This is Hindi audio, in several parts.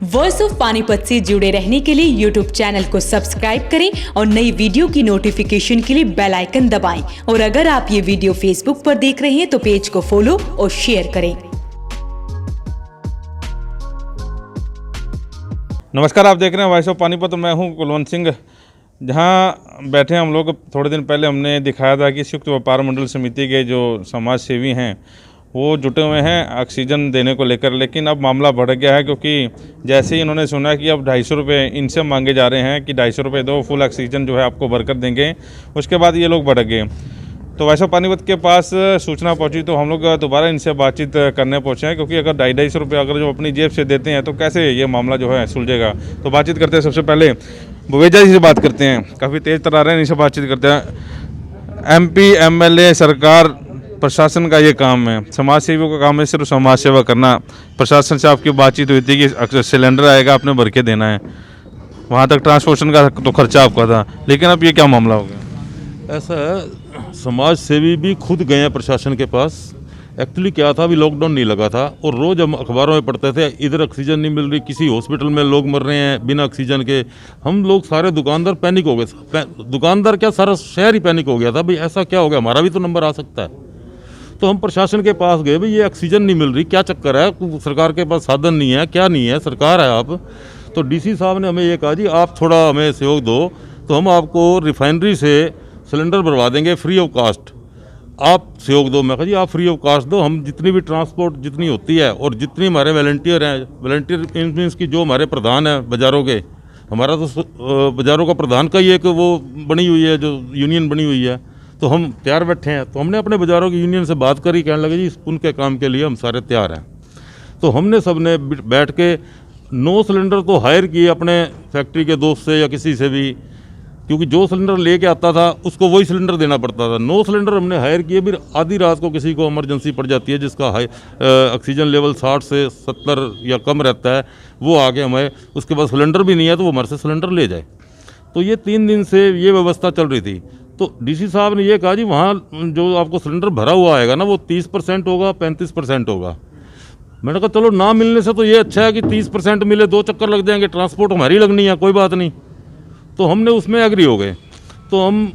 वॉइस ऑफ पानीपत से जुड़े रहने के लिए यूट्यूब चैनल को सब्सक्राइब करें और नई वीडियो की नोटिफिकेशन के लिए बेल आइकन दबाएं। और अगर आप ये वीडियो फेसबुक पर देख रहे हैं तो पेज को फॉलो और शेयर करें। नमस्कार, आप देख रहे हैं वॉइस ऑफ पानीपत। मैं हूं कुलवंत सिंह। जहां बैठे हम लोग, थोड़े दिन पहले हमने दिखाया था कि संयुक्त व्यापार मंडल समिति के जो समाज सेवी हैं वो जुटे हुए हैं ऑक्सीजन देने को लेकर। लेकिन अब मामला बढ़ गया है, क्योंकि जैसे ही इन्होंने सुना कि अब 250 रुपये इनसे मांगे जा रहे हैं कि 250 रुपये दो, फुल ऑक्सीजन जो है आपको भरकर देंगे, उसके बाद ये लोग बढ़ गए। तो वॉइस ऑफ पानीपत के पास सूचना पहुंची तो हम लोग दोबारा इनसे बातचीत करने पहुंचे हैं, क्योंकि अगर 250 रुपये अगर जो अपनी जेब से देते हैं तो कैसे ये मामला जो है सुलझेगा। तो बातचीत करते हैं। सबसे पहले बुवेजा जी से बात करते हैं, काफ़ी तेज़ तरा रहे हैं, इनसे बातचीत करते हैं। MP MLA सरकार प्रशासन का ये काम है, समाज सेवियों का काम है सिर्फ समाज सेवा करना। प्रशासन से आपकी बातचीत हुई थी कि सिलेंडर आएगा, आपने भर के देना है, वहाँ तक ट्रांसपोर्टेशन का तो खर्चा आपका था, लेकिन अब ये क्या मामला हो गया? ऐसा है, समाज सेवी भी खुद गए हैं प्रशासन के पास। एक्चुअली क्या था, अभी लॉकडाउन नहीं लगा था और रोज़ हम अखबारों में पढ़ते थे इधर ऑक्सीजन नहीं मिल रही, किसी हॉस्पिटल में लोग मर रहे हैं बिना ऑक्सीजन के। हम लोग सारे दुकानदार पैनिक हो गए। दुकानदार क्या, सारा शहर ही पैनिक हो गया था, भाई ऐसा क्या हो गया, हमारा भी तो नंबर आ सकता है। तो हम प्रशासन के पास गए, भाई ये ऑक्सीजन नहीं मिल रही, क्या चक्कर है, सरकार के पास साधन नहीं है, क्या नहीं है, सरकार है आप। तो DC साहब ने हमें ये कहा, जी आप थोड़ा हमें सहयोग दो तो हम आपको रिफाइनरी से सिलेंडर भरवा देंगे फ्री ऑफ कास्ट, आप सहयोग दो। मैं कहा जी आप फ्री ऑफ कास्ट दो, हम जितनी भी ट्रांसपोर्ट जितनी होती है और जितनी हमारे वॉलंटियर हैं, वॉलंटियर मीन्स की जो हमारे प्रधान हैं बाज़ारों के, हमारा तो बाज़ारों का प्रधान का ही एक वो बनी हुई है, जो यूनियन बनी हुई है, तो हम तैयार बैठे हैं। तो हमने अपने बाज़ारों की यूनियन से बात करी, कहने लगे जी उनके काम के लिए हम सारे तैयार हैं। तो हमने सब ने बैठ के 9 सिलेंडर तो हायर किए अपने फैक्ट्री के दोस्त से या किसी से भी, क्योंकि जो सिलेंडर लेके आता था उसको वही सिलेंडर देना पड़ता था। 9 सिलेंडर हमने हायर किए। फिर आधी रात को किसी को इमरजेंसी पड़ जाती है, जिसका ऑक्सीजन लेवल 60 से 70 या कम रहता है, वो आके हमें, उसके पास सिलेंडर भी नहीं है तो वो हमारे से सिलेंडर ले जाए। तो ये 3 दिन से ये व्यवस्था चल रही थी। तो DC साहब ने ये कहा, जी वहाँ जो आपको सिलेंडर भरा हुआ आएगा ना, वो 30% होगा, 35% होगा। मैंने कहा चलो ना मिलने से तो ये अच्छा है कि 30% मिले, 2 चक्कर लग जाएंगे, ट्रांसपोर्ट हमारी लगनी है, कोई बात नहीं। तो हमने उसमें एग्री हो गए। तो हम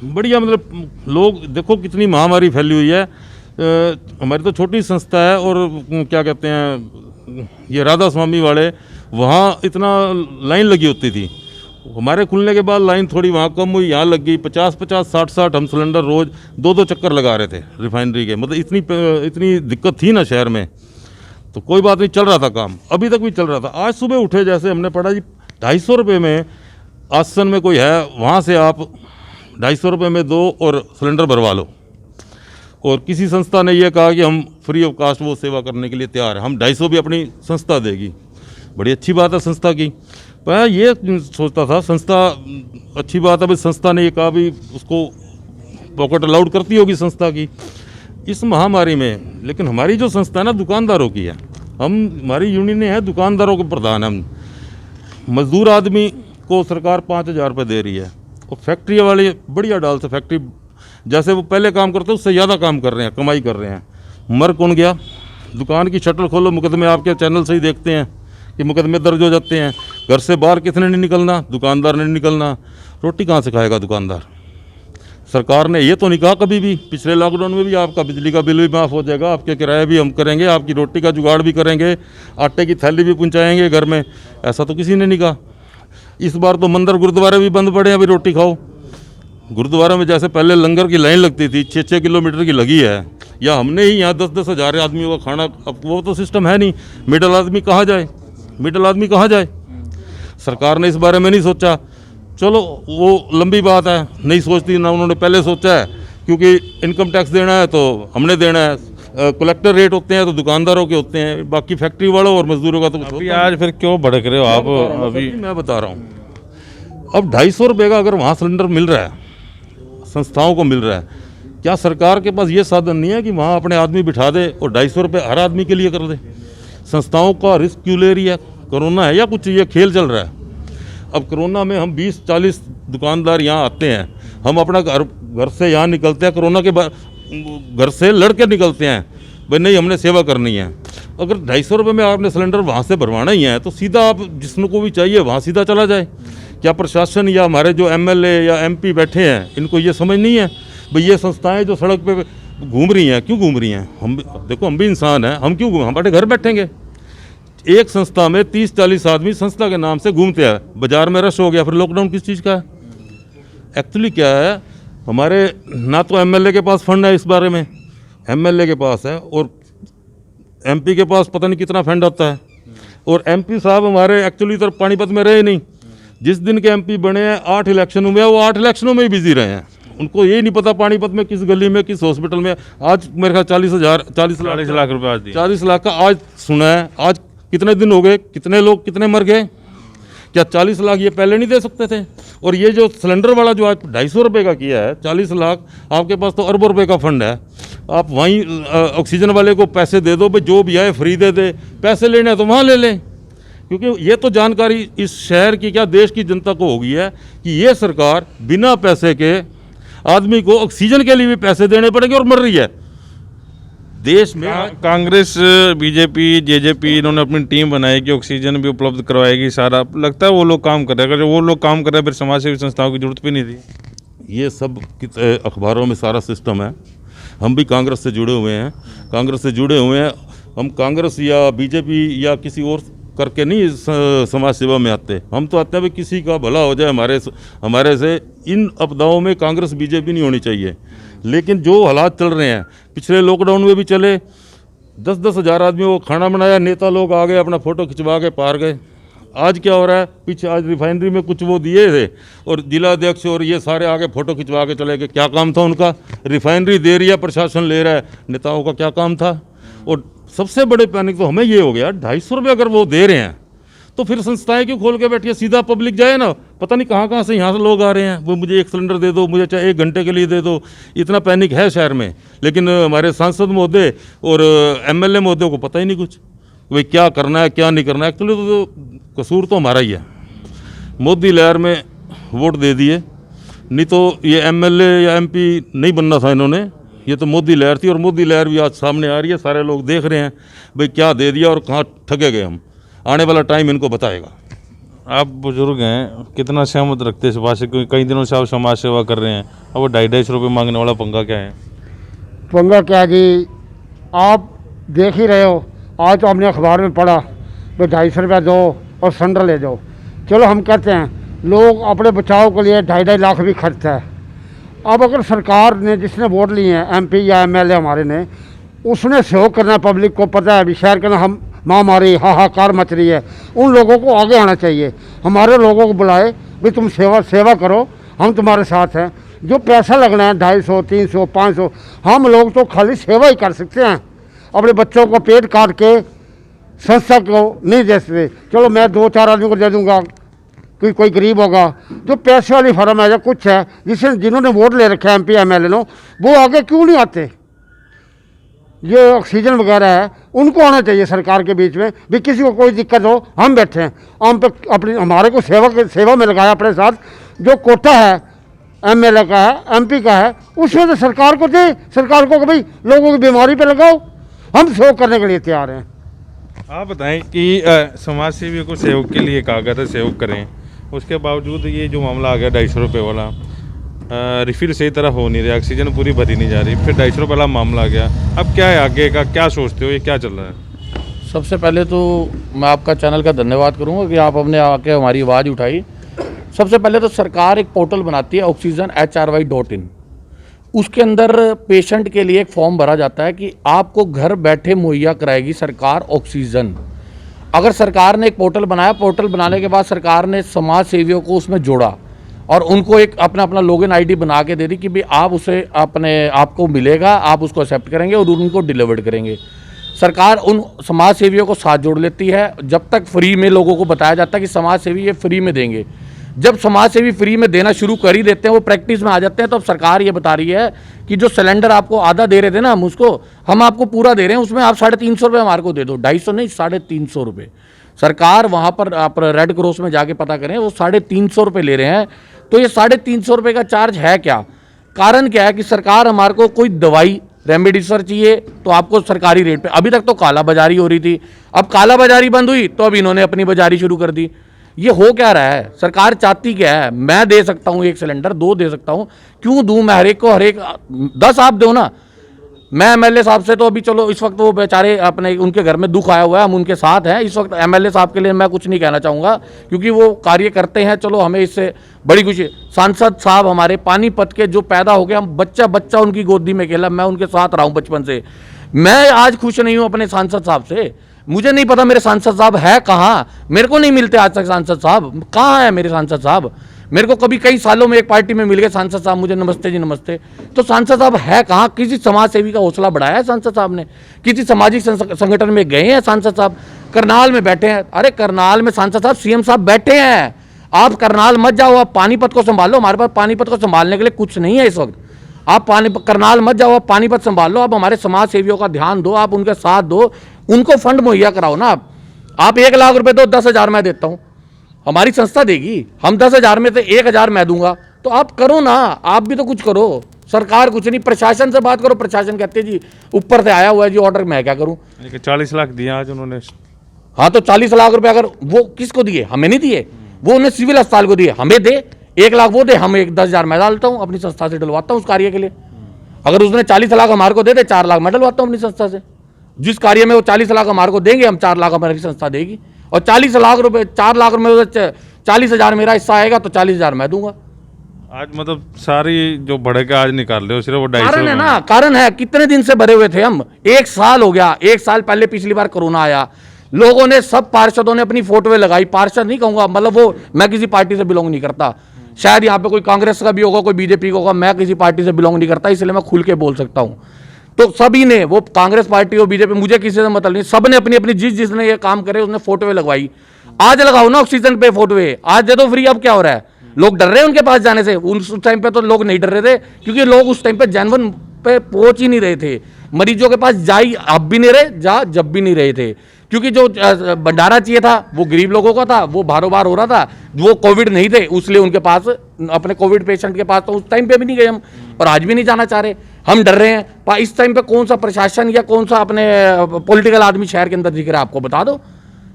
बढ़िया, मतलब लोग देखो कितनी महामारी फैली हुई है। हमारी तो छोटी संस्था है और क्या कहते हैं, ये राधा स्वामी वाले, वहाँ इतना लाइन लगी होती थी। हमारे खुलने के बाद लाइन थोड़ी वहाँ कम हुई, यहाँ लग गई 50-50, 60-60 हम सिलेंडर रोज़ 2-2 चक्कर लगा रहे थे रिफाइनरी के। मतलब इतनी दिक्कत थी ना शहर में। तो कोई बात नहीं, चल रहा था काम, अभी तक भी चल रहा था। आज सुबह उठे, जैसे हमने पढ़ा जी 250 रुपये में आसन में कोई है, वहाँ से आप 250 रुपये में दो और सिलेंडर भरवा लो। और किसी संस्था ने यह कहा कि हम फ्री ऑफ कास्ट वो सेवा करने के लिए तैयार हैं, हम 250 भी अपनी संस्था देगी। बड़ी अच्छी बात है संस्था की। पर ये सोचता था संस्था अच्छी बात है, भाई संस्था ने ये कहा भी उसको पॉकेट अलाउड करती होगी संस्था की इस महामारी में। लेकिन हमारी जो संस्था है ना, दुकानदारों की है। हमारी यूनियन है दुकानदारों के प्रधान। हम मजदूर आदमी को सरकार 5000 रुपये दे रही है और फैक्ट्री वाले बढ़िया डाल से फैक्ट्री जैसे वो पहले काम करते उससे ज़्यादा काम कर रहे हैं, कमाई कर रहे हैं। मर कौन गया? दुकान की शटर खोलो, मुकदमे आपके चैनल से ही देखते हैं कि मुकदमे दर्ज हो जाते हैं। घर से बाहर किसने नहीं निकलना? दुकानदार ने नहीं निकलना। रोटी कहाँ से खाएगा दुकानदार? सरकार ने ये तो नहीं कहा कभी भी, पिछले लॉकडाउन में भी आपका बिजली का बिल भी माफ़ हो जाएगा, आपके किराए भी हम करेंगे, आपकी रोटी का जुगाड़ भी करेंगे, आटे की थैली भी पहुँचाएंगे घर में, ऐसा तो किसी ने नहीं कहा। इस बार तो मंदिर गुरुद्वारे भी बंद पड़े हैं, अभी रोटी खाओ। गुरुद्वारा में जैसे पहले लंगर की लाइन लगती थी 6-6 किलोमीटर की लगी है, या हमने ही यहाँ 10-10 हज़ार आदमियों का खाना, अब वो तो सिस्टम है नहीं। मिडिल आदमी कहाँ जाए? मिडिल आदमी कहाँ जाए? सरकार ने इस बारे में नहीं सोचा। चलो वो लंबी बात है, नहीं सोचती ना, उन्होंने पहले सोचा है, क्योंकि इनकम टैक्स देना है तो हमने देना है, कलेक्टर रेट होते हैं तो दुकानदारों के होते हैं, बाकी फैक्ट्री वालों और मजदूरों का तो कुछ अभी आज फिर क्यों भड़क रहे हो आप? अभी मैं बता रहा हूँ, अब 250 रुपये का अगर वहाँ सिलेंडर मिल रहा है, संस्थाओं को मिल रहा है, क्या सरकार के पास ये साधन नहीं है कि वहाँ अपने आदमी बिठा दे और 250 रुपये हर आदमी के लिए कर दे? संस्थाओं का रिस्क क्यों ले रही है? कोरोना है या कुछ ये खेल चल रहा है? अब कोरोना में हम 20-40 दुकानदार यहाँ आते हैं, हम अपना घर से यहाँ निकलते हैं, कोरोना के बाद घर से लड़के निकलते हैं, भाई नहीं हमने सेवा करनी है। अगर 250 रुपये में आपने सिलेंडर वहाँ से भरवाना ही है तो सीधा आप जिसको भी चाहिए वहाँ सीधा चला जाए। क्या प्रशासन या हमारे जो MLA या MP बैठे हैं इनको ये समझ नहीं है भाई ये संस्थाएं जो सड़क पे घूम रही हैं क्यों घूम रही हैं? हम भी इंसान हैं, हम क्यों हमारे घर बैठेंगे? एक संस्था में 30-40 आदमी संस्था के नाम से घूमते हैं, बाजार में रश हो गया, फिर लॉकडाउन किस चीज़ का है? एक्चुअली क्या है, हमारे ना तो MLA के पास फंड है इस बारे में, MLA के पास है और MP के पास पता नहीं कितना फंड आता है। और MP साहब हमारे एक्चुअली इधर पानीपत में रहे नहीं। जिस दिन के MP बने हैं 8 इलेक्शनों में, वो 8 इलेक्शनों में ही बिजी रहे हैं। उनको ये नहीं पता पानीपत में किस गली में किस हॉस्पिटल में आज मेरे ख्याल 40 लाख रुपए आज दिए। 40 लाख का आज सुना है। आज कितने दिन हो गए, कितने लोग कितने मर गए? क्या 40 लाख ये पहले नहीं दे सकते थे? और ये जो सिलेंडर वाला जो आज 250 रुपये का किया है, 40 लाख, आपके पास तो अरबों रुपए का फंड है। आप वहीं ऑक्सीजन वाले को पैसे दे दो भाई, जो भी आए फ्री दे दे, पैसे लेने हैं तो वहाँ ले लें। क्योंकि ये तो जानकारी इस शहर की क्या देश की जनता को हो गई है कि ये सरकार बिना पैसे के आदमी को ऑक्सीजन के लिए भी पैसे देने पड़ेंगे और मर रही है देश में। कांग्रेस, BJP, JJP इन्होंने अपनी टीम बनाई कि ऑक्सीजन भी उपलब्ध करवाएगी सारा। लगता है वो लोग काम कर रहे हैं। अगर वो लोग काम कर रहे हैं फिर समाज सेवी संस्थाओं की जरूरत भी नहीं थी। ये सब अखबारों में सारा सिस्टम है। हम भी कांग्रेस से जुड़े हुए हैं, हम कांग्रेस या BJP या किसी और करके नहीं समाज सेवा में आते। हम तो आते हैं भाई किसी का भला हो जाए हमारे से। इन आपदाओं में कांग्रेस BJP नहीं होनी चाहिए। लेकिन जो हालात चल रहे हैं, पिछले लॉकडाउन में भी चले, 10-10 हज़ार आदमियों को खाना बनाया, नेता लोग आ गए अपना फ़ोटो खिंचवा के पार गए। आज क्या हो रहा है, पीछे आज रिफाइनरी में कुछ वो दिए थे और जिला अध्यक्ष और ये सारे आगे फ़ोटो खिंचवा के चले गए। क्या काम था उनका? रिफाइनरी दे रही है, प्रशासन ले रहा है, नेताओं का क्या काम था? और सबसे बड़े पैनिक तो हमें ये हो गया, 250 रुपये अगर वो दे रहे हैं तो फिर संस्थाएं क्यों खोल के बैठी है? सीधा पब्लिक जाए ना। पता नहीं कहाँ से यहाँ से लोग आ रहे हैं, वो मुझे एक सिलेंडर दे दो, मुझे चाहे 1 घंटे के लिए दे दो। इतना पैनिक है शहर में। लेकिन हमारे सांसद महोदय और MLA महोदय को पता ही नहीं कुछ, भाई क्या करना है क्या नहीं करना है। एक्चुअली तो कसूर तो हमारा ही है। मोदी लहर में वोट दे दिए, नहीं तो ये MLA या MP नहीं बनना था इन्होंने। ये तो मोदी लहर थी और मोदी लहर भी आज सामने आ रही है। सारे लोग देख रहे हैं भाई क्या दे दिया और कहाँ ठगे गए हम। आने वाला टाइम इनको बताएगा। आप बुजुर्ग हैं, कितना सहमत रखते हैं इस बात से? क्योंकि कई दिनों से आप समाज सेवा कर रहे हैं, अब वो 250 रुपये मांगने वाला पंगा क्या है? पंगा क्या जी, आप देख ही रहे हो। आज तो हमने अखबार में पढ़ा भाई 250 रुपया दो और सिलेंडर ले जाओ। चलो हम कहते हैं लोग अपने बचाव के लिए 2.5 लाख भी खर्चता है। अब अगर सरकार ने, जिसने वोट लिए हैं, MP या MLA हमारे ने, उसने सहयोग करना है। पब्लिक को पता है अभी शहर के ना हम महामारी हाहाकार मच रही है, उन लोगों को आगे आना चाहिए। हमारे लोगों को बुलाए भाई तुम सेवा करो, हम तुम्हारे साथ हैं। जो पैसा लगना है 250, 300, 500, हम लोग तो खाली सेवा ही कर सकते हैं। अपने बच्चों को पेट काट के संस्था को नहीं दे सकते। चलो मैं 2-4 आदमी को दे दूँगा, कोई गरीब होगा। जो पैसे वाली फर्म है या कुछ है जिन्होंने वोट ले रखा है MP MLA ने, वो आगे क्यों नहीं आते? ये ऑक्सीजन वगैरह है, उनको आना चाहिए सरकार के बीच में भी। किसी को कोई दिक्कत हो, हम बैठे हैं, हम पे अपनी हमारे को सेवा में लगाया अपने साथ। जो कोटा है MLA का है, MP का है, उसमें तो सरकार को दे। सरकार को भाई लोगों की बीमारी पे लगाओ, हम सहयोग करने के लिए तैयार हैं। आप बताएं कि समाज सेवियों को सहयोग के लिए कहा गया था सहयोग करें, उसके बावजूद ये जो मामला आ गया 250 रुपये वाला, रिफिल सही तरह हो नहीं रहा, ऑक्सीजन पूरी भरी नहीं जा रही, फिर 250 रुपये वाला मामला आ गया। अब क्या है आगे का, क्या सोचते हो, ये क्या चल रहा है? सबसे पहले तो मैं आपका चैनल का धन्यवाद करूंगा कि आप हमने आके हमारी आवाज़ उठाई। सबसे पहले तो सरकार एक पोर्टल बनाती है ऑक्सीजन HRY.in। उसके अंदर पेशेंट के लिए एक फॉर्म भरा जाता है कि आपको घर बैठे मुहैया कराएगी सरकार ऑक्सीजन। अगर सरकार ने एक पोर्टल बनाया, पोर्टल बनाने के बाद सरकार ने समाज सेवियों को उसमें जोड़ा और उनको एक अपना लॉगिन ID बना के दे दी कि भाई आप उसे आपको मिलेगा, आप उसको एक्सेप्ट करेंगे और उनको डिलीवर्ड करेंगे। सरकार उन समाज सेवियों को साथ जोड़ लेती है। जब तक फ्री में लोगों को बताया जाता है कि समाज सेवी ये फ्री में देंगे, जब समाज सेवी फ्री में देना शुरू कर ही देते हैं, वो प्रैक्टिस में आ जाते हैं, तो अब सरकार ये बता रही है कि जो सिलेंडर आपको आधा दे रहे थे ना, हम आपको पूरा दे रहे हैं, उसमें आप 350 रुपये हमारे को दे दो। 250 नहीं, 350 रुपये। सरकार वहाँ पर आप रेड क्रॉस में जाके पता करें, वो 350 रुपये ले रहे हैं। तो ये 350 रुपये का चार्ज है क्या? कारण क्या है कि सरकार हमारे को कोई दवाई रेमडेसिविर चाहिए तो आपको सरकारी रेट पे। अभी तक तो काला बाजारी हो रही थी, अब काला बाजारी बंद हुई तो अब इन्होंने अपनी बाजारी शुरू कर दी। ये हो क्या रहा है? सरकार चाहती क्या है? मैं दे सकता हूँ 1 सिलेंडर, 2 दे सकता हूँ, क्यों दूं मैं हर एक को? हर एक 10 आप दो ना। मैं एमएलए साहब से तो अभी चलो इस वक्त वो बेचारे अपने उनके घर में दुख आया हुआ है, हम उनके साथ हैं इस वक्त। एमएलए साहब के लिए मैं कुछ नहीं कहना चाहूँगा क्योंकि वो कार्य करते हैं, चलो हमें इससे बड़ी खुशी। सांसद साहब हमारे पानीपत के जो पैदा हो गए, हम बच्चा बच्चा उनकी गोदी में खेला, मैं उनके साथ रहा हूँ बचपन से। मैं आज खुश नहीं हूँ अपने सांसद साहब से। मुझे नहीं पता मेरे सांसद साहब है कहाँ, मेरे को नहीं मिलते आज तक सांसद साहब। कहाँ है मेरे सांसद साहब? मेरे को कभी कई सालों में एक पार्टी में मिल गए सांसद साहब, मुझे नमस्ते जी नमस्ते। तो सांसद साहब है कहाँ? किसी समाज सेवी का हौसला बढ़ाया है सांसद साहब ने? किसी सामाजिक संगठन में गए हैं सांसद साहब? करनाल में बैठे हैं, अरे करनाल में सांसद साहब सीएम साहब बैठे हैं। आप करनाल मत जाओ, आप पानीपत को संभालो। हमारे पास पानीपत को संभालने के लिए कुछ नहीं है इस वक्त। आप करनाल मत जाओ, आप पानीपत संभाल लो। आप हमारे समाज सेवियों का ध्यान दो, आप उनके साथ दो, उनको फंड मुहैया कराओ ना। आप 1 लाख रुपए दो, 10,000 मैं देता हूं, हमारी संस्था देगी। हम 10,000 में से 1,000 मैं दूंगा, तो आप करो ना, आप भी तो कुछ करो। सरकार कुछ नहीं, प्रशासन से बात करो। प्रशासन कहते जी ऊपर से आया हुआ है जी ऑर्डर, मैं क्या करूं? 40 लाख दिया आज उन्होंने। हाँ तो 40 लाख रुपए अगर वो किसको दिए? हमें नहीं दिए, वो उन्हें सिविल अस्पताल को दिए। हमें दे 1 लाख वो दे, हम 10,000 मैं डालता हूँ अपनी संस्था से, डलवाता हूँ उस कार्य के लिए। अगर उसने 40 लाख हमारे को दे दे, 4 लाख मैं डलवाता हूँ अपनी संस्था से। जिस कार्य में वो 40 लाख हमारे को देंगे, हम 4 लाख हमारी संस्था देगी। और 40 लाख रुपए, 4 लाख रुपए 40,000 मेरा हिस्सा आएगा तो 40,000 मैं दूंगा। आज मतलब सारी जो बढ़े आज निकाल रहे हो, सिर्फ वो 250 कारण है ना, कारण है। कितने दिन से भरे हुए थे हम? 1 साल हो गया। 1 साल पहले पिछली बार कोरोना आया, लोगों ने, सब पार्षदों ने अपनी फोटोएं लगाई। पार्षद नहीं कहूंगा, मतलब वो, मैं किसी पार्टी से बिलोंग नहीं करता। शायद यहाँ पे कोई कांग्रेस का भी होगा, कोई बीजेपी का होगा, मैं किसी पार्टी से बिलोंग नहीं करता, इसलिए मैं खुल के बोल सकता हूँ। तो सभी ने, वो कांग्रेस पार्टी हो, बीजेपी, मुझे किसी से मतलब नहीं, सब ने अपनी अपनी जिसने ये काम करे उसने फोटोएं लगवाई। आज लगाओ ना ऑक्सीजन पे फोटोएं, आज दे दो फ्री। अब क्या हो रहा है? लोग डर रहे हैं उनके पास जाने से। उस टाइम पे तो लोग नहीं डर रहे थे, क्योंकि लोग उस टाइम पे जनवन पे पहुंच ही नहीं रहे थे। मरीजों के पास जा ही अब भी नहीं रहे, जा जब भी नहीं रहे थे, क्योंकि जो भंडारा चाहिए था वो गरीब लोगों का था, वो बारों बार हो रहा था। वो कोविड नहीं थे, इसलिए उनके पास, अपने कोविड पेशेंट के पास तो उस टाइम पे भी नहीं गए हम, और आज भी नहीं जाना चाह रहे। हम डर रहे हैं। इस टाइम पे कौन सा प्रशासन या कौन सा अपने पॉलिटिकल आदमी शहर के अंदर दिख रहा है? आपको बता दो।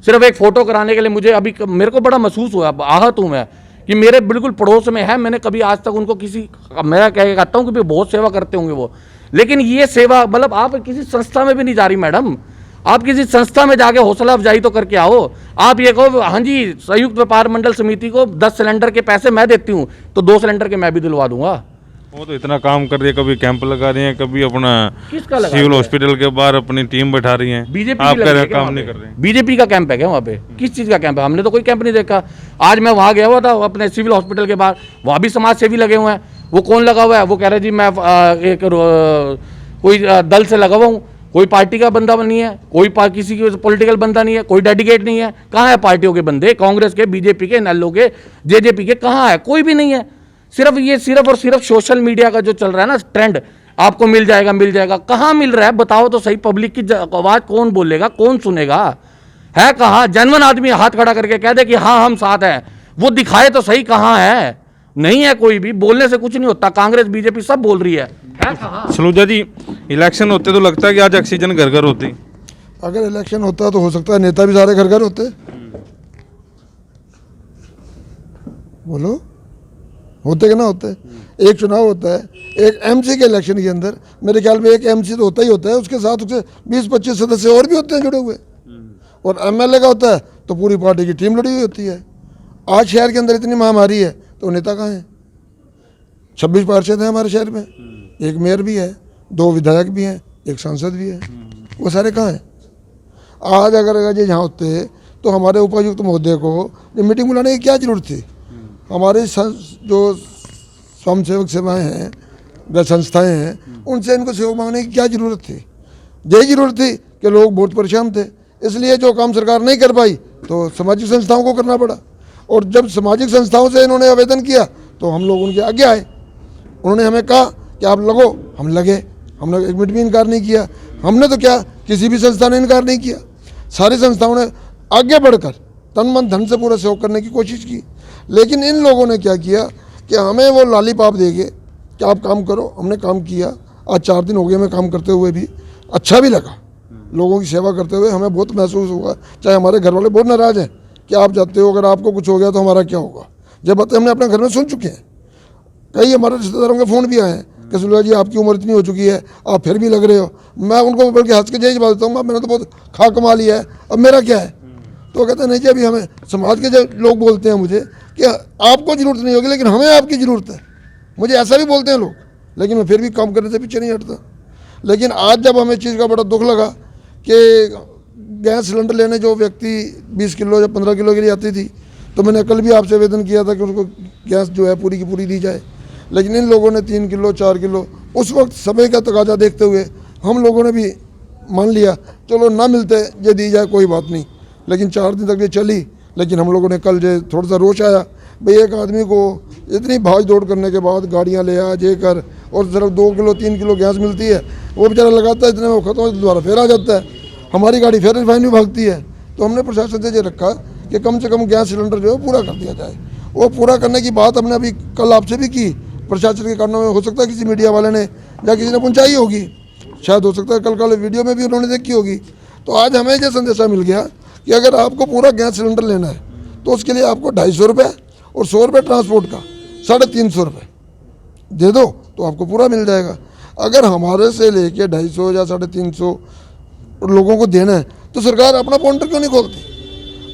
सिर्फ एक फोटो कराने के लिए मुझे अभी मेरे को बड़ा महसूस हुआ, आहत हूँ मैं कि मेरे बिल्कुल पड़ोस में है। मैंने कभी आज तक उनको किसी, मैं कहता हूँ कि बहुत सेवा करते होंगे वो, लेकिन ये सेवा, मतलब आप किसी संस्था में भी नहीं जा रही मैडम। आप किसी संस्था में जाके हौसला अफजाई तो करके आओ। आप ये कहो हाँ जी संयुक्त व्यापार मंडल समिति को 10 सिलेंडर के पैसे मैं देती हूँ, तो 2 सिलेंडर के मैं भी दिलवा दूंगा। वो तो इतना काम कर रही है, कभी कैंप लगा रही है, कभी अपना किसका लगा सिविल हॉस्पिटल के बाहर अपनी टीम बैठा रही है। बीजेपी आप कह रहे हैं काम नहीं कर रहे हैं। बीजेपी का कैंप है क्या वहाँ पे? किस चीज़ का कैंप है? हमने तो कोई कैंप नहीं देखा। आज मैं वहाँ गया हुआ था अपने सिविल हॉस्पिटल के बाहर, वहाँ भी समाज सेवी लगे हुए हैं। वो कौन लगा हुआ है? वो कह रहे जी मैं एक कोई दल से लगा हुआ हूँ, कोई पार्टी का बंदा नहीं है, कोई किसी की पॉलिटिकल बंदा नहीं है, कोई डेडिकेट नहीं है। कहाँ है पार्टियों के बंदे? कांग्रेस के, बीजेपी के, एनएलओ के, जेजेपी के, कहाँ है? कोई भी नहीं है। सिर्फ और सिर्फ सोशल मीडिया का जो चल रहा है ना ट्रेंड, आपको मिल जाएगा मिल जाएगा। कहाँ मिल रहा है बताओ तो सही। पब्लिक की आवाज कौन बोलेगा, कौन सुनेगा? है कहाँ? जनवन आदमी हाथ खड़ा करके कह दे कि हाँ हम साथ हैं, वो दिखाए तो सही। कहाँ है? नहीं है कोई भी। बोलने से कुछ नहीं होता। कांग्रेस बीजेपी सब बोल रही है कहाँ? सलूजा जी, इलेक्शन होते तो लगता है कि आज ऑक्सीजन घर घर होती। अगर इलेक्शन होता तो हो सकता है नेता भी सारे घर घर होते। बोलो, होते कि ना होते? एक चुनाव होता है, एक एमसी के इलेक्शन के अंदर मेरे ख्याल में एक एमसी तो होता ही होता है, उसके साथ उसके 20-25 सदस्य और भी होते हैं जुड़े हुए। और एमएलए का होता है तो पूरी पार्टी की टीम लड़ी हुई होती है। आज शहर के अंदर इतनी महामारी है तो नेता कहाँ हैं? 26 पार्षद हैं हमारे शहर में, एक मेयर भी है, 2 विधायक भी हैं, एक सांसद भी है। वो सारे कहाँ हैं? आज अगर ये यहाँ होते तो हमारे उपायुक्त महोदय को ये मीटिंग बुलाने की क्या जरूरत थी? हमारे जो स्वयंसेवक सेवाएं हैं, व संस्थाएं हैं, उनसे इनको सहयोग मांगने की क्या ज़रूरत थी? यही ज़रूरत थी कि लोग बहुत परेशान थे, इसलिए जो काम सरकार नहीं कर पाई तो सामाजिक संस्थाओं को करना पड़ा। और जब सामाजिक संस्थाओं से इन्होंने आवेदन किया तो हम लोग उनके आगे आए। उन्होंने हमें कहा कि आप लगो, हम लगे। हमने 1 मिनट भी इनकार नहीं किया। हमने तो क्या, किसी भी संस्था ने इनकार नहीं किया। सारी संस्थाओं ने आगे बढ़कर तन मन धन से पूरा सहयोग करने की कोशिश की। लेकिन इन लोगों ने क्या किया कि हमें वो लॉलीपॉप देके कि आप काम करो। हमने काम किया, आज 4 दिन हो गए हमें काम करते हुए भी, अच्छा भी लगा। लोगों की सेवा करते हुए हमें बहुत महसूस हुआ। चाहे हमारे घर वाले बहुत नाराज़ हैं कि आप जाते हो, अगर आपको कुछ हो गया तो हमारा क्या होगा। जब बातें हमने अपने घर में सुन चुके हैं। कई हमारे रिश्तेदारों के फ़ोन भी आए हैं कि सुनिया जी आपकी उम्र इतनी हो चुकी है, आप फिर भी लग रहे हो। मैं उनको बल्कि हंस के यही जवाब देता हूँ, मैंने तो बहुत खा कमा लिया है, अब मेरा क्या है। तो कहते हैं नहीं जी, अभी हमें समाज के जो लोग बोलते हैं मुझे कि आपको ज़रूरत नहीं होगी, लेकिन हमें आपकी ज़रूरत है। मुझे ऐसा भी बोलते हैं लोग, लेकिन मैं फिर भी काम करने से पीछे नहीं हटता। लेकिन आज जब हमें चीज़ का बड़ा दुख लगा कि गैस सिलेंडर लेने जो व्यक्ति 20 किलो या 15 किलो के लिए आती थी, तो मैंने कल भी आपसे आवेदन किया था कि उनको गैस जो है पूरी की पूरी दी जाए। लेकिन इन लोगों ने 3 किलो 4 किलो, उस वक्त समय का तकाजा देखते हुए हम लोगों ने भी मान लिया चलो ना मिलते ये दी जाए कोई बात नहीं। लेकिन 4 दिन तक ये चली। लेकिन हम लोगों ने कल जो थोड़ा सा रोष आया, भाई एक आदमी को इतनी भाग दौड़ करने के बाद गाड़ियाँ ले आ जे कर, और सिर्फ 2 किलो 3 किलो गैस मिलती है, वो बेचारा लगाता है, इतने में खत्म हो दोबारा फिर आ जाता है, हमारी गाड़ी फिर रिफाइनरी भागती है। तो हमने प्रशासन से ये रखा कि कम से कम गैस सिलेंडर जो है पूरा कर दिया जाए। वो पूरा करने की बात हमने अभी कल आपसे भी की। प्रशासन के कारणों में हो सकता है किसी मीडिया वाले ने या किसी ने पहुँचाई होगी, शायद हो सकता है कल वीडियो में भी उन्होंने देखी होगी। तो आज हमें ये संदेशा मिल गया कि अगर आपको पूरा गैस सिलेंडर लेना है तो उसके लिए आपको 250 रुपये और 100 रुपये ट्रांसपोर्ट का 350 रुपये दे दो तो आपको पूरा मिल जाएगा। अगर हमारे से लेके 250 या 350 लोगों को देना है तो सरकार अपना काउंटर क्यों नहीं खोलती।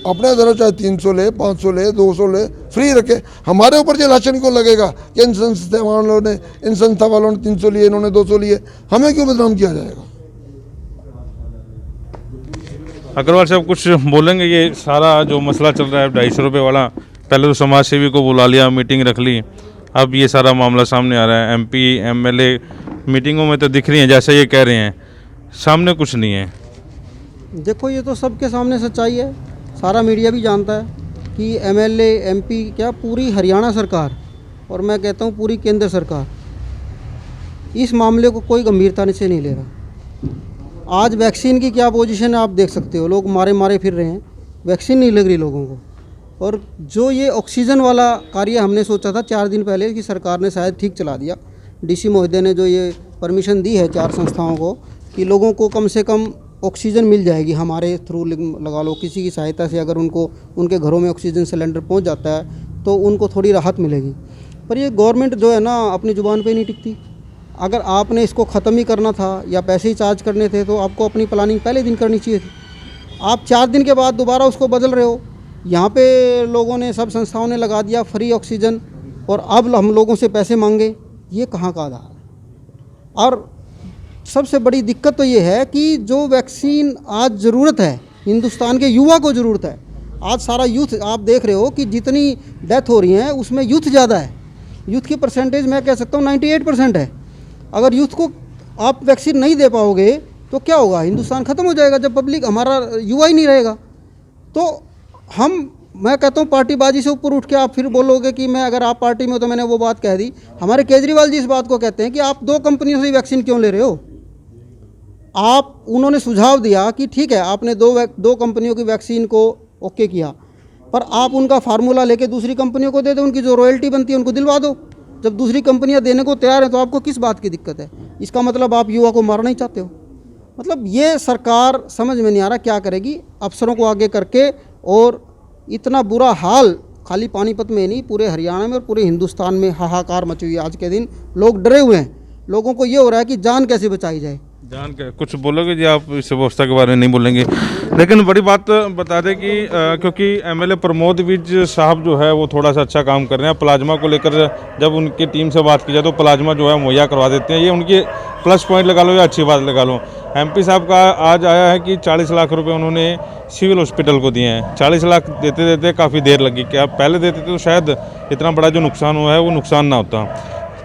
अपने इधर चाहे 300 ले, 500 ले, 200 ले, फ्री रखे। हमारे ऊपर जो लाशन क्यों लगेगा कि इन संस्था वालों ने 300 लिए, इन्होंने 200 लिए, हमें क्यों बदनाम किया जाएगा। अग्रवाल साहब कुछ बोलेंगे, ये सारा जो मसला चल रहा है 250 रुपये वाला, पहले तो समाज सेवी को बुला लिया, मीटिंग रख ली, अब ये सारा मामला सामने आ रहा है। MP MLA मीटिंगों में तो दिख रही हैं जैसे ये कह रहे हैं, सामने कुछ नहीं है। देखो ये तो सबके सामने सच्चाई है, सारा मीडिया भी जानता है कि MLA MP क्या पूरी हरियाणा सरकार और मैं कहता हूँ पूरी केंद्र सरकार इस मामले को कोई गंभीरता से नहीं ले रहा। आज वैक्सीन की क्या पोजीशन है आप देख सकते हो, लोग मारे मारे फिर रहे हैं, वैक्सीन नहीं लग रही लोगों को। और जो ये ऑक्सीजन वाला कार्य हमने सोचा था 4 दिन पहले कि सरकार ने शायद ठीक चला दिया, DC महोदय ने जो ये परमिशन दी है 4 संस्थाओं को कि लोगों को कम से कम ऑक्सीजन मिल जाएगी हमारे थ्रू, लगा लो किसी की सहायता से, अगर उनको उनके घरों में ऑक्सीजन सिलेंडर पहुंच जाता है तो उनको थोड़ी राहत मिलेगी। पर ये गवर्नमेंट जो है ना अपनी ज़ुबान पे नहीं टिकती। अगर आपने इसको ख़त्म ही करना था या पैसे ही चार्ज करने थे तो आपको अपनी प्लानिंग पहले दिन करनी चाहिए थी। आप 4 दिन के बाद दोबारा उसको बदल रहे हो। यहाँ पे लोगों ने, सब संस्थाओं ने लगा दिया फ्री ऑक्सीजन और अब हम लोगों से पैसे मांगे, ये कहाँ का आधार है। और सबसे बड़ी दिक्कत तो ये है कि जो वैक्सीन आज ज़रूरत है, हिंदुस्तान के युवा को ज़रूरत है। आज सारा यूथ आप देख रहे हो कि जितनी डेथ हो रही हैं उसमें यूथ ज़्यादा है। यूथ की परसेंटेज मैं कह सकता हूँ 98% है। अगर यूथ को आप वैक्सीन नहीं दे पाओगे तो क्या होगा, हिंदुस्तान ख़त्म हो जाएगा जब पब्लिक हमारा युवा ही नहीं रहेगा। तो मैं कहता हूँ पार्टीबाजी से ऊपर उठ के आप फिर बोलोगे कि मैं, अगर आप पार्टी में हो तो मैंने वो बात कह दी। हमारे केजरीवाल जी इस बात को कहते हैं कि आप 2 कंपनियों से वैक्सीन क्यों ले रहे हो। उन्होंने सुझाव दिया कि ठीक है आपने 2 कंपनियों की वैक्सीन को ओके किया, पर आप उनका फार्मूला लेके दूसरी कंपनियों को दे दो, उनकी जो रॉयल्टी बनती है उनको दिलवा दो। जब दूसरी कंपनियां देने को तैयार हैं तो आपको किस बात की दिक्कत है। इसका मतलब आप युवा को मारना ही चाहते हो। मतलब ये सरकार समझ में नहीं आ रहा क्या करेगी, अफसरों को आगे करके। और इतना बुरा हाल खाली पानीपत में नहीं, पूरे हरियाणा में और पूरे हिंदुस्तान में हाहाकार मची हुई है। आज के दिन लोग डरे हुए हैं, लोगों को ये हो रहा है कि जान कैसे बचाई जाए। जान के कुछ बोलोगे जी आप इस व्यवस्था के बारे में? नहीं बोलेंगे, लेकिन बड़ी बात बता दें कि क्योंकि MLA प्रमोद विज साहब जो है वो थोड़ा सा अच्छा काम कर रहे हैं। प्लाज्मा को लेकर जब उनकी टीम से बात की जाए तो प्लाज्मा जो है मुहैया करवा देते हैं। ये उनकी प्लस पॉइंट लगा लो या अच्छी बात लगा लो। MP साहब का आज आया है कि 40 लाख रुपए उन्होंने सिविल हॉस्पिटल को दिए हैं। 40 लाख देते देते काफ़ी देर लगी। क्या पहले देते तो शायद इतना बड़ा जो नुकसान हुआ है वो नुकसान ना होता।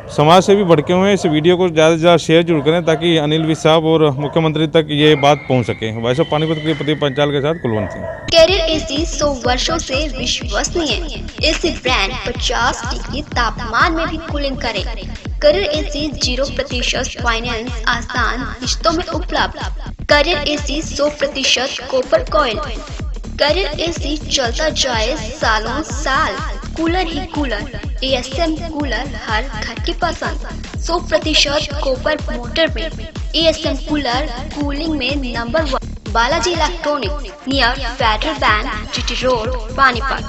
समाज से भी भड़के हुए हैं। इस वीडियो को ज़्यादा से ज़्यादा शेयर जरूर करें ताकि अनिल विज साहब और मुख्यमंत्री तक ये बात पहुंच सके। वॉइस ऑफ पानीपत के लिए प्रदीप पंचाल के साथ कुलवंत सिंह। कैरियर AC 100 वर्षों से विश्वसनीय। AC ब्रांड 50 डिग्री तापमान में भी कूलिंग करे। कैरियर AC 0% फाइनेंस आसान किश्तों में उपलब्ध। Carrier AC 100% copper coil. Carrier AC चलता जाए सालों साल। कूलर ही कूलर, ASM कूलर हर घर की पसंद। 100% कॉपर मोटर में ASM कूलर कूलिंग में number 1। Balaji electronic near Federal bank, GT road, Panipat.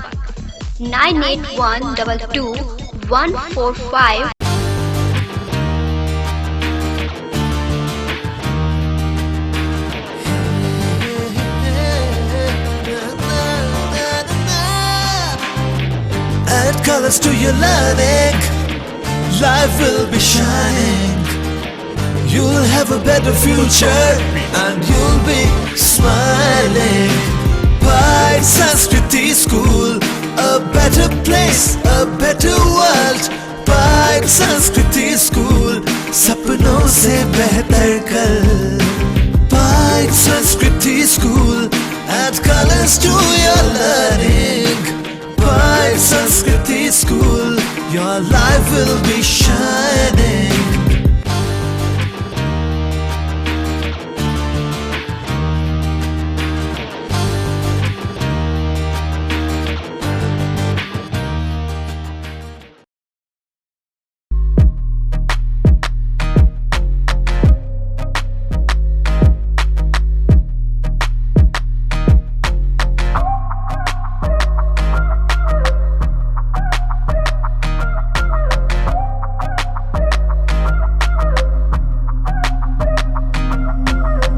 98122145। Add colors to your learning, life will be shining. You'll have a better future and you'll be smiling. By Sanskriti School, a better place, a better world. By Sanskriti School, सपनों से बेहतर कल. By Sanskriti School, add colors to